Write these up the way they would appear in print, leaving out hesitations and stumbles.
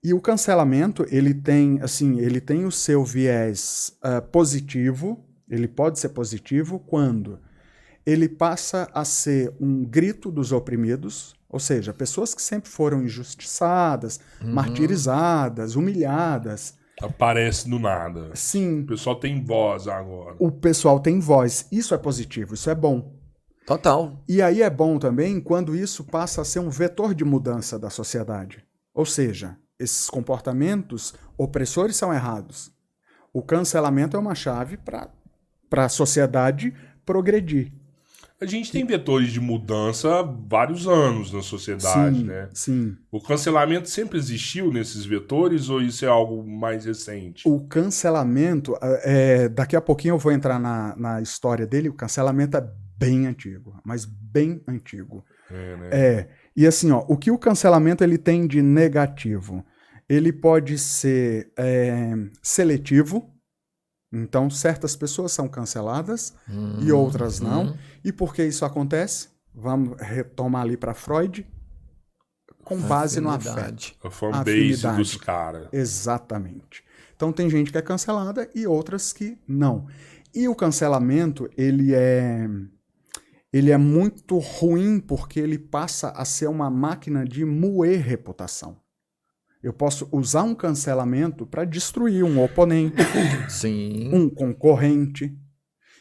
E o cancelamento, ele tem, assim, ele tem o seu viés positivo, ele pode ser positivo quando ele passa a ser um grito dos oprimidos, ou seja, pessoas que sempre foram injustiçadas, martirizadas, humilhadas. Aparece do nada. O Sim, pessoal tem voz agora. o pessoal tem voz. Isso é positivo, isso é bom. Total. E aí é bom também quando isso passa a ser um vetor de mudança da sociedade. Ou seja, esses comportamentos opressores são errados. O cancelamento é uma chave para a sociedade progredir. A gente tem vetores de mudança há vários anos na sociedade, Sim, né? sim. O cancelamento sempre existiu nesses vetores ou isso é algo mais recente? O cancelamento, daqui a pouquinho eu vou entrar na história dele, o cancelamento é bem antigo, mas bem antigo. Né? E assim, ó, o que o cancelamento ele tem de negativo? Ele pode ser seletivo, então certas pessoas são canceladas e outras não. E por que isso acontece? Vamos retomar ali para Freud, com base no afeto. A fanbase dos caras. Exatamente. Então tem gente que é cancelada e outras que não. E o cancelamento, ele é muito ruim porque ele passa a ser uma máquina de moer reputação. Eu posso usar um cancelamento para destruir um oponente, Sim. um concorrente.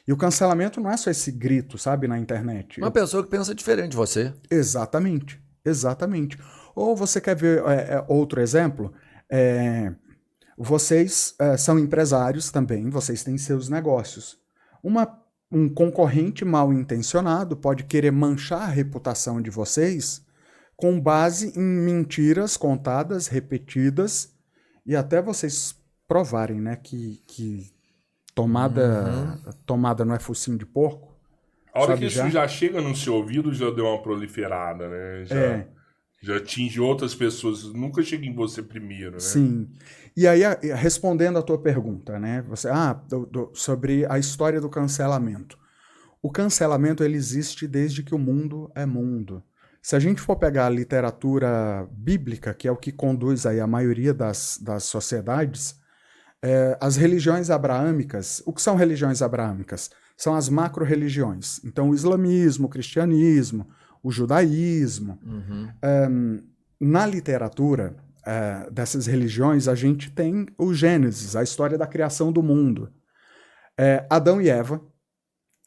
E o cancelamento não é só esse grito, sabe, na internet. Uma pessoa que pensa diferente de você. Exatamente, exatamente. Ou você quer ver outro exemplo? Vocês são empresários também, vocês têm seus negócios. Um concorrente mal intencionado pode querer manchar a reputação de vocês com base em mentiras contadas, repetidas, e até vocês provarem, né, que tomada não é focinho de porco. A hora que isso já chega no seu ouvido, já deu uma proliferada, né? Já atinge outras pessoas. Nunca chega em você primeiro, né? Sim. E aí, respondendo a tua pergunta, né? Sobre a história do cancelamento. O cancelamento, ele existe desde que o mundo é mundo. Se a gente for pegar a literatura bíblica, que é o que conduz aí a maioria das sociedades, as religiões abraâmicas, o que são religiões abraâmicas? São as macro-religiões. Então, o islamismo, o cristianismo, o judaísmo. Na literatura dessas religiões, a gente tem o Gênesis, a história da criação do mundo. Adão e Eva,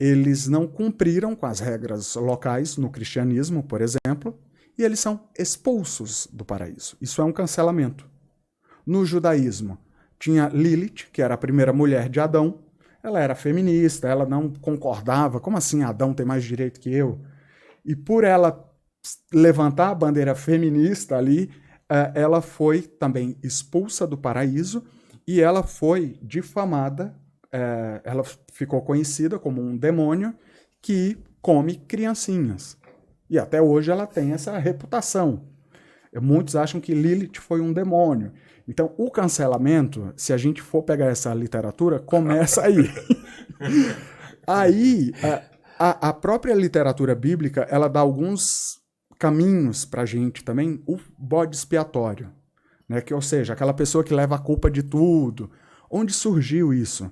eles não cumpriram com as regras locais no cristianismo, por exemplo, e eles são expulsos do paraíso. Isso é um cancelamento. No judaísmo, tinha Lilith, que era a primeira mulher de Adão. Ela era feminista, ela não concordava. Como assim Adão tem mais direito que eu? E por ela levantar a bandeira feminista ali, ela foi também expulsa do paraíso e ela foi difamada. Ela ficou conhecida como um demônio que come criancinhas. E até hoje ela tem essa reputação. Muitos acham que Lilith foi um demônio. Então, o cancelamento, se a gente for pegar essa literatura, começa aí. Aí, a própria literatura bíblica, ela dá alguns caminhos para a gente também, o bode expiatório, né? Ou seja, aquela pessoa que leva a culpa de tudo. Onde surgiu isso?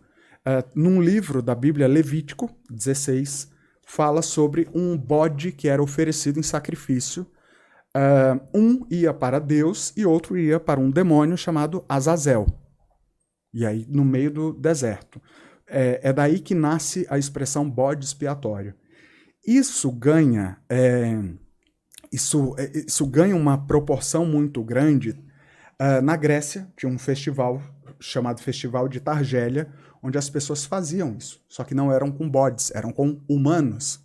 Num livro da Bíblia, Levítico 16, fala sobre um bode que era oferecido em sacrifício. Um ia para Deus e outro ia para um demônio chamado Azazel. E aí, no meio do deserto. É daí que nasce a expressão bode expiatório. Isso ganha uma proporção muito grande. Na Grécia, tinha um festival chamado Festival de Targélia, onde as pessoas faziam isso. Só que não eram com bodes, eram com humanos.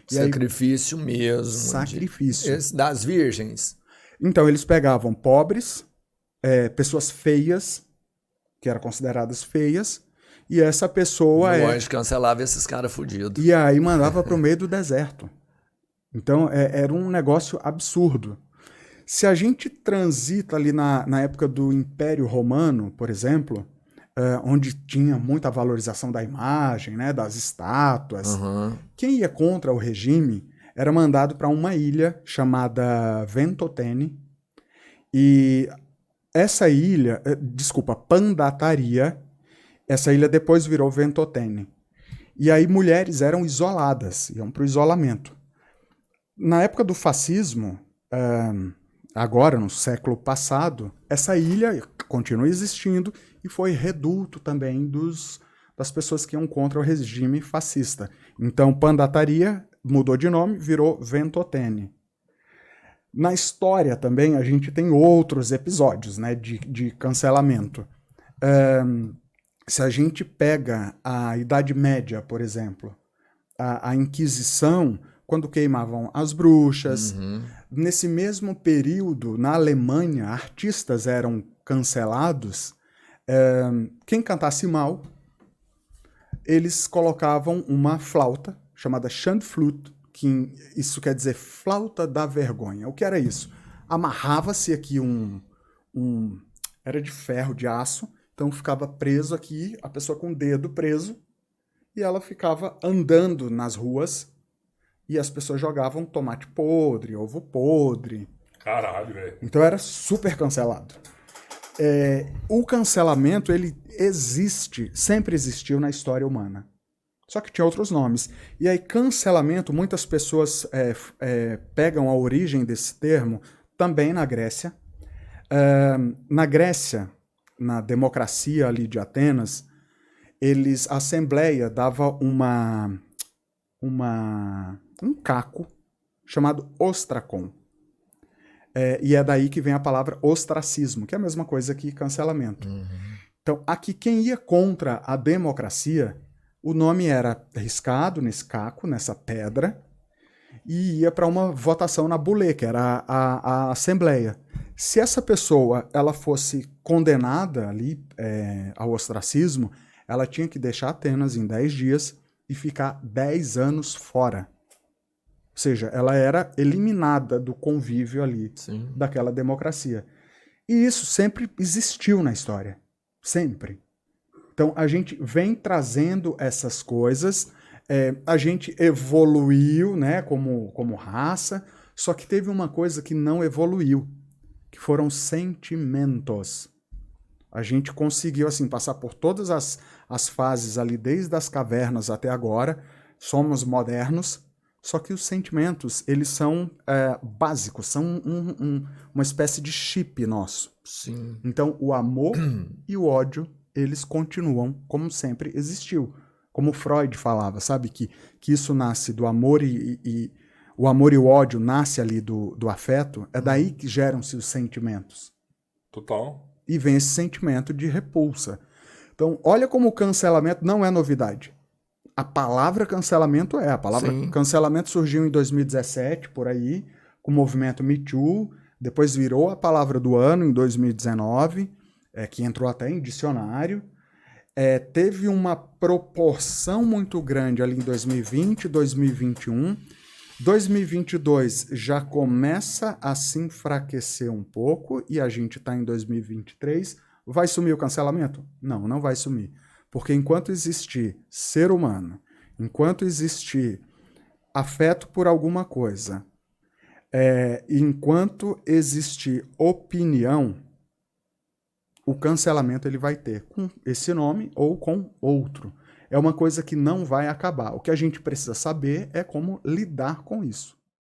Sacrifício mesmo. Sacrifício. Das virgens. Então, eles pegavam pobres, pessoas feias, que eram consideradas feias, e essa pessoa... O anjo cancelava esses caras fudidos. E aí mandava para o meio do deserto. Então, era um negócio absurdo. Se a gente transita ali na época do Império Romano, por exemplo, onde tinha muita valorização da imagem, né, das estátuas, quem ia contra o regime era mandado para uma ilha chamada Ventotene, e essa ilha, Pandataria, essa ilha depois virou Ventotene. E aí mulheres eram isoladas, iam para o isolamento. Na época do fascismo, agora no século passado, essa ilha continua existindo e foi reduto também das pessoas que iam contra o regime fascista. Então Pandataria mudou de nome, virou Ventotene. Na história também a gente tem outros episódios, né, de cancelamento. Se a gente pega a Idade Média, por exemplo, a Inquisição, quando queimavam as bruxas, nesse mesmo período, na Alemanha, artistas eram cancelados. Quem cantasse mal, eles colocavam uma flauta chamada Schandflut, que isso quer dizer flauta da vergonha. O que era isso? Amarrava-se aqui era de ferro, de aço, então ficava preso aqui, a pessoa com o dedo preso, e ela ficava andando nas ruas, e as pessoas jogavam tomate podre, ovo podre. Caralho, velho. Então era super cancelado. O cancelamento, ele existe, sempre existiu na história humana. Só que tinha outros nomes. E aí, cancelamento, muitas pessoas pegam a origem desse termo também na Grécia. Na Grécia, na democracia ali de Atenas, a Assembleia dava um caco chamado ostracon. E é daí que vem a palavra ostracismo, que é a mesma coisa que cancelamento. Então, aqui quem ia contra a democracia, o nome era riscado nesse caco, nessa pedra, e ia para uma votação na Bulê, que era a Assembleia. Se essa pessoa ela fosse condenada ali ao ostracismo, ela tinha que deixar Atenas em 10 dias e ficar 10 anos fora. Ou seja, ela era eliminada do convívio ali, Sim. daquela democracia. E isso sempre existiu na história. Sempre. Então, a gente vem trazendo essas coisas, a gente evoluiu, né, como raça, só que teve uma coisa que não evoluiu, que foram sentimentos. A gente conseguiu, assim, passar por todas as fases ali, desde as cavernas até agora, somos modernos, só que os sentimentos, eles são básicos, são uma espécie de chip nosso. Sim. Então, o amor e o ódio, eles continuam como sempre existiu. Como Freud falava, sabe? Que isso nasce do amor e o amor e o ódio nasce ali do afeto. É daí que geram-se os sentimentos. Total. E vem esse sentimento de repulsa. Então, olha como o cancelamento não é novidade. A palavra cancelamento A palavra Sim. Cancelamento surgiu em 2017, por aí, com o movimento Me Too. Depois virou a palavra do ano em 2019, que entrou até em dicionário. Teve uma proporção muito grande ali em 2020, 2021. 2022 já começa a se enfraquecer um pouco e a gente está em 2023. Vai sumir o cancelamento? Não, não vai sumir. Porque enquanto existir ser humano, enquanto existir afeto por alguma coisa, enquanto existir opinião, o cancelamento ele vai ter com esse nome ou com outro. É uma coisa que não vai acabar. O que a gente precisa saber é como lidar com isso.